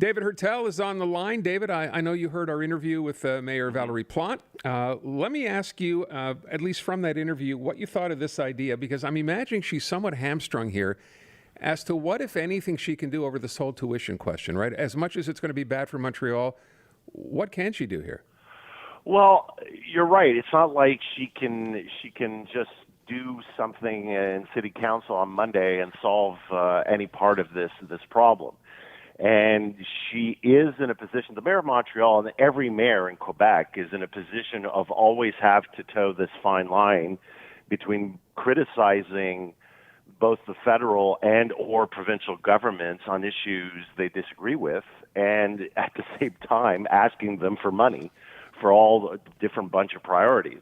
David Heurtel is on the line. David, I know you heard our interview with Mayor Valerie Plante. Let me ask you, at least from that interview, what you thought of this idea, because I'm imagining she's somewhat hamstrung here as to what, if anything, she can do over this whole tuition question, right? As much as it's going to be bad for Montreal, what can she do here? Well, you're right. It's not like she can just do something in city council on Monday and solve any part of this problem. And she is in a position, the mayor of Montreal and every mayor in Quebec is in a position of always have to toe this fine line between criticizing both the federal and or provincial governments on issues they disagree with, and at the same time asking them for money for all the different bunch of priorities.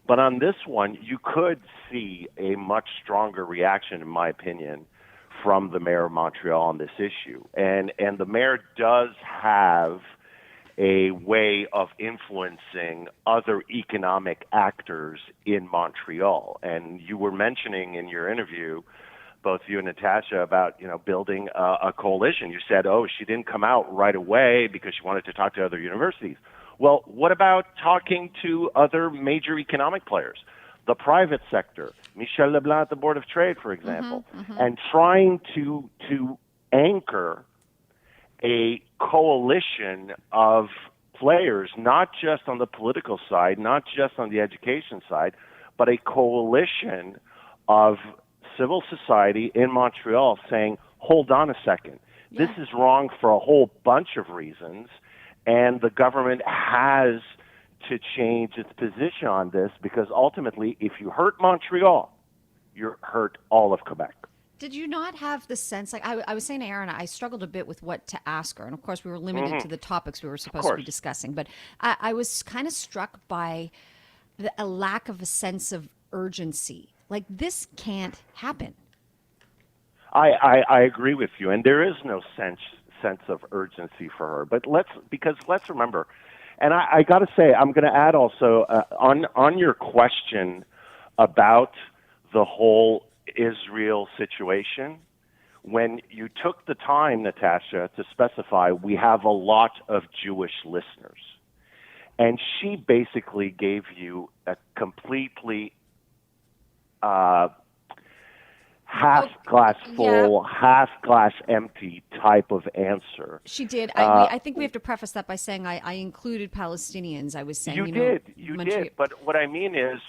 But on this one, you could see a much stronger reaction, in my opinion, from the mayor of Montreal on this issue. And the mayor does have a way of influencing other economic actors in Montreal. And you were mentioning in your interview, both you and Natasha, about building a coalition. You said, she didn't come out right away because she wanted to talk to other universities. Well, what about talking to other major economic players? The private sector, Michel Leblanc at the Board of Trade, for example, and trying to anchor a coalition of players, not just on the political side, not just on the education side, but a coalition of civil society in Montreal saying, hold on a second, this is wrong for a whole bunch of reasons, and the government has to change its position on this, because ultimately, if you hurt Montreal, you hurt all of Quebec. Did you not have the sense, like I was saying to Aaron, I struggled a bit with what to ask her. And of course, we were limited to the topics we were supposed to be discussing. But I was kind of struck by a lack of a sense of urgency. Like, this can't happen. I agree with you. And there is no sense of urgency for her. But let's remember, and I got to say, I'm going to add also on your question about the whole Israel situation, when you took the time, Natasha, to specify we have a lot of Jewish listeners, and she basically gave you a completely half glass full, half glass empty type of answer. She did. I think we have to preface that by saying I included Palestinians. I was saying you did. But what I mean is,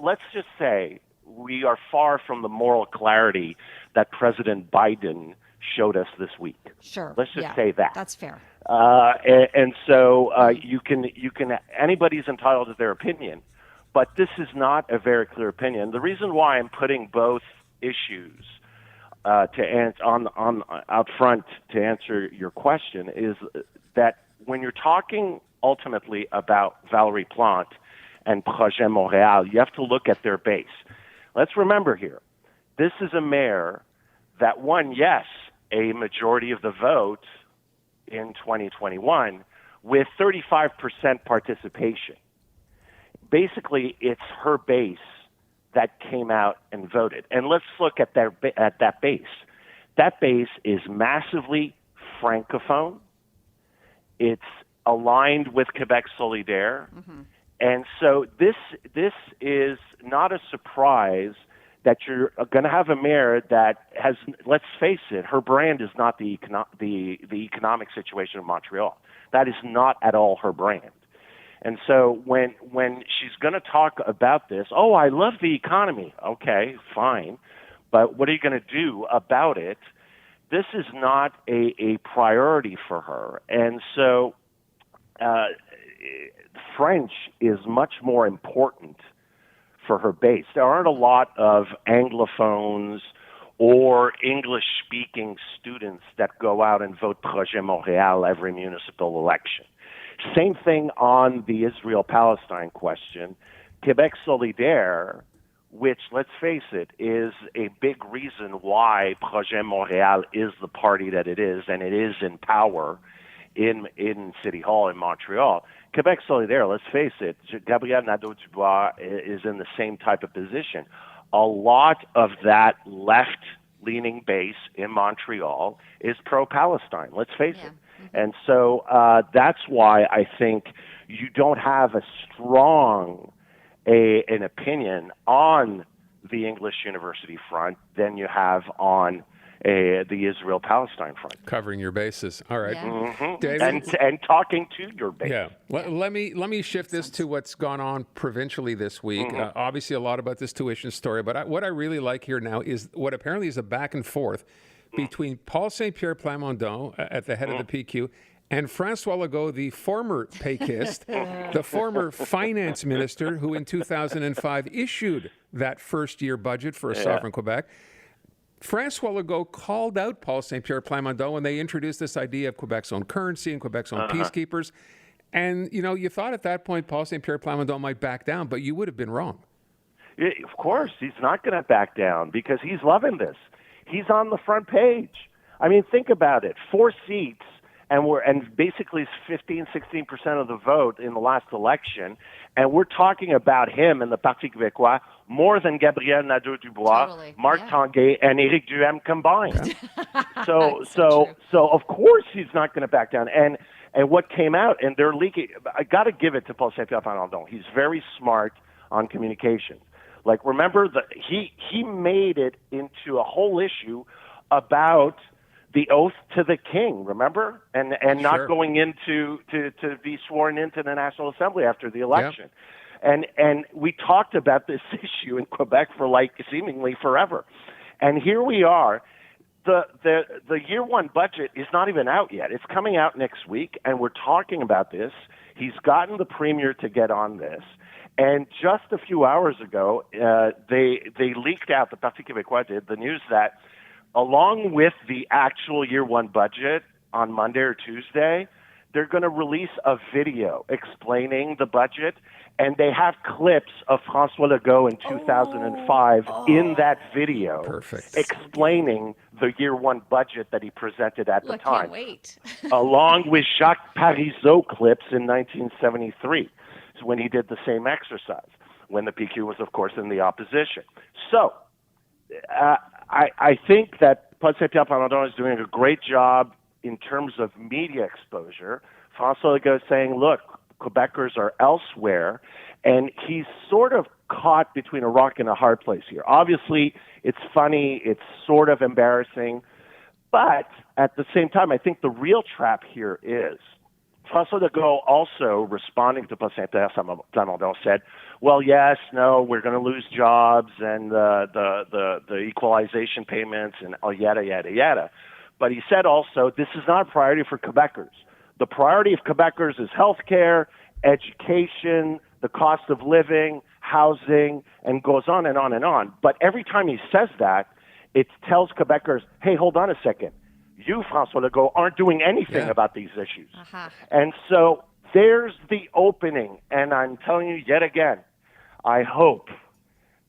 let's just say we are far from the moral clarity that President Biden showed us this week. Sure. Let's just say that. That's fair. And so you can anybody's entitled to their opinion, but this is not a very clear opinion. The reason why I'm putting both issues to answer on out front to answer your question is that when you're talking ultimately about Valerie Plante and Projet Montréal, you have to look at their base. Let's remember here, this is a mayor that won, yes, a majority of the vote in 2021 with 35% participation. Basically, it's her base that came out and voted. And let's look at that base. That base is massively francophone. It's aligned with Quebec Solidaire. And so this is not a surprise that you're going to have a mayor that has, let's face it, her brand is not the economic situation of Montreal. That is not at all her brand. And so when she's going to talk about this, I love the economy. Okay, fine. But what are you going to do about it? This is not a priority for her. And so French is much more important for her base. There aren't a lot of Anglophones or English-speaking students that go out and vote Projet Montréal every municipal election. Same thing on the Israel-Palestine question. Quebec Solidaire, which, let's face it, is a big reason why Projet Montréal is the party that it is, and it is in power in City Hall in Montreal. Quebec Solidaire, let's face it, Gabriel Nadeau-Dubois is in the same type of position. A lot of that left-leaning base in Montreal is pro-Palestine, let's face it. And so that's why I think you don't have a strong an opinion on the English university front than you have on the Israel-Palestine front. Covering your bases. All right. Yeah. David? And talking to your base. Yeah. Let me shift this to what's gone on provincially this week. Obviously, a lot about this tuition story, but what I really like here now is what apparently is a back and forth between Paul St. Pierre Plamondon at the head of the PQ and François Legault, the former Péquiste, the former finance minister who in 2005 issued that first-year budget for a sovereign Quebec. François Legault called out Paul St. Pierre Plamondon when they introduced this idea of Quebec's own currency and Quebec's own peacekeepers. And, you thought at that point Paul St. Pierre Plamondon might back down, but you would have been wrong. Yeah, of course, he's not going to back down because he's loving this. He's on the front page. I mean, think about it. 4 seats, and basically 15-16% of the vote in the last election, and we're talking about him and the Parti Québécois more than Gabriel Nadeau-Dubois, Marc Tanguay, and Éric Duhem combined. So of course he's not going to back down. And what came out, and they're leaking. I got to give it to Paul St. Pierre Plamondon. He's very smart on communication. Like, remember, he made it into a whole issue about the oath to the king, remember? And not going into to be sworn into the National Assembly after the election. Yep. And we talked about this issue in Quebec for seemingly forever. And here we are. The year one budget is not even out yet. It's coming out next week, and we're talking about this. He's gotten the premier to get on this. And just a few hours ago, they leaked out, the Parti Québécois did, the news that along with the actual year one budget on Monday or Tuesday, they're going to release a video explaining the budget, and they have clips of François Legault in 2005 in that video. Perfect. Explaining the year one budget that he presented at the time. Can't wait. Along with Jacques Parizeau clips in 1973, when he did the same exercise, when the PQ was, of course, in the opposition. So I think that Paul St. Pierre Plamondon is doing a great job in terms of media exposure. François Legault is saying, look, Quebecers are elsewhere, and he's sort of caught between a rock and a hard place here. Obviously, it's funny, it's sort of embarrassing, but at the same time, I think the real trap here is François Legault, also responding to Paul St. Pierre Plamondon, said, well, yes, no, we're going to lose jobs and the equalization payments and yada, yada, yada. But he said also, this is not a priority for Quebecers. The priority of Quebecers is healthcare, education, the cost of living, housing, and goes on and on and on. But every time he says that, it tells Quebecers, hey, hold on a second. You, François Legault, aren't doing anything about these issues. And so there's the opening. And I'm telling you yet again, I hope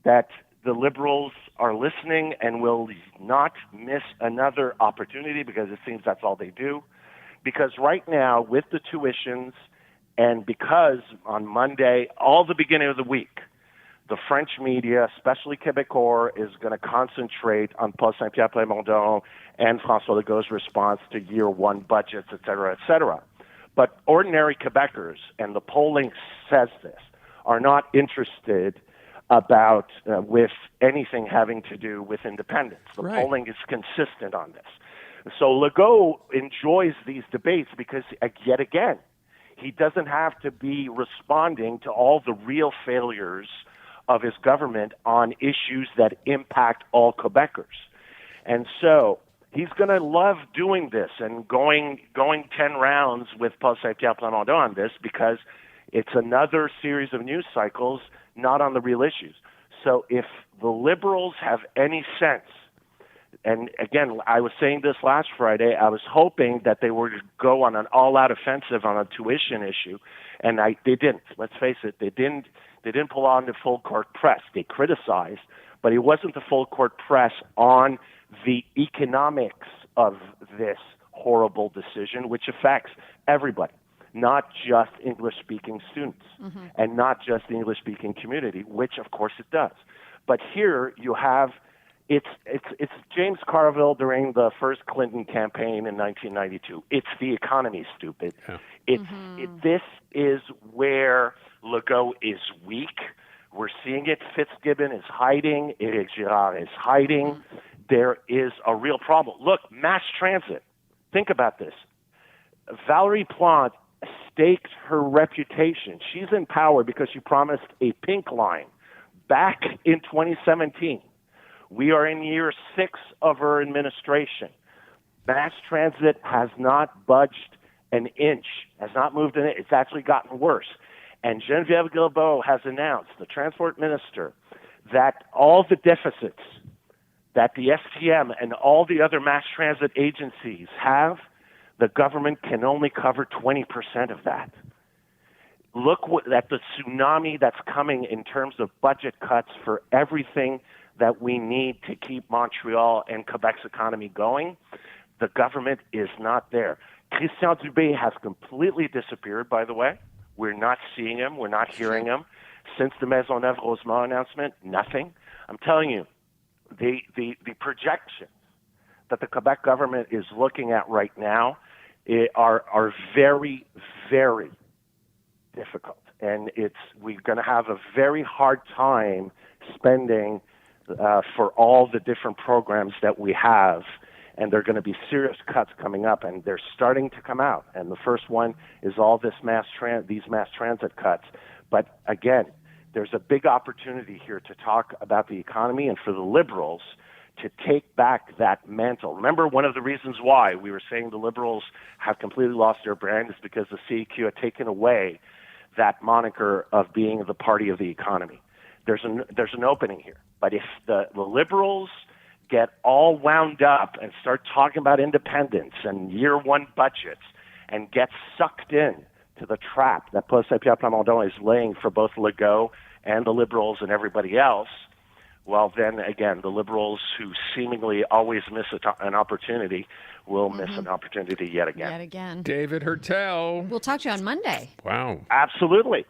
that the Liberals are listening and will not miss another opportunity, because it seems that's all they do. Because right now, with the tuitions, and because on Monday, all the beginning of the week, the French media, especially Québécois, is going to concentrate on Paul St. Pierre Plamondon and François Legault's response to year one budgets, et cetera, et cetera. But ordinary Quebecers, and the polling says this, are not interested about with anything having to do with independence. The polling is consistent on this. So Legault enjoys these debates because, yet again, he doesn't have to be responding to all the real failures of his government on issues that impact all Quebecers. And so he's going to love doing this and going 10 rounds with Paul St. Pierre Plamondon on this, because it's another series of news cycles, not on the real issues. So if the Liberals have any sense, and again, I was saying this last Friday, I was hoping that they were to go on an all-out offensive on a tuition issue, and they didn't. Let's face it, they didn't pull on the full court press. They criticized, but it wasn't the full court press on the economics of this horrible decision, which affects everybody, not just English-speaking students and not just the English-speaking community, which of course it does. But here you have It's James Carville during the first Clinton campaign in 1992. It's the economy, stupid. Yeah. This is where Legault is weak. We're seeing it. Fitzgibbon is hiding. Éric Girard is hiding. There is a real problem. Look, mass transit. Think about this. Valérie Plante staked her reputation. She's in power because she promised a pink line back in 2017. We are in year 6 of her administration. Mass transit has not budged an inch, has not moved an inch. It's actually gotten worse. And Geneviève Guilbeault has announced, the transport minister, that all the deficits that the STM and all the other mass transit agencies have, the government can only cover 20% of that. Look at the tsunami that's coming in terms of budget cuts for everything that we need to keep Montreal and Quebec's economy going. The government is not there. Christian Dubé has completely disappeared, by the way. We're not seeing him. We're not hearing him. Since the Maisonneuve-Rosemont announcement, nothing. I'm telling you, the projections that the Quebec government is looking at right now are very, very difficult. And we're going to have a very hard time spending for all the different programs that we have. And there are going to be serious cuts coming up, and they're starting to come out. And the first one is all these mass transit cuts. But again, there's a big opportunity here to talk about the economy and for the Liberals to take back that mantle. Remember, one of the reasons why we were saying the Liberals have completely lost their brand is because the CEQ had taken away that moniker of being the party of the economy. There's an opening here. But if the Liberals get all wound up and start talking about independence and year one budgets and get sucked in to the trap that Paul Saint-Pierre Plamondon is laying for both Legault and the Liberals and everybody else, well, then again, the Liberals who seemingly always miss an opportunity will miss an opportunity yet again. Yet again. David Heurtel. We'll talk to you on Monday. Wow. Absolutely.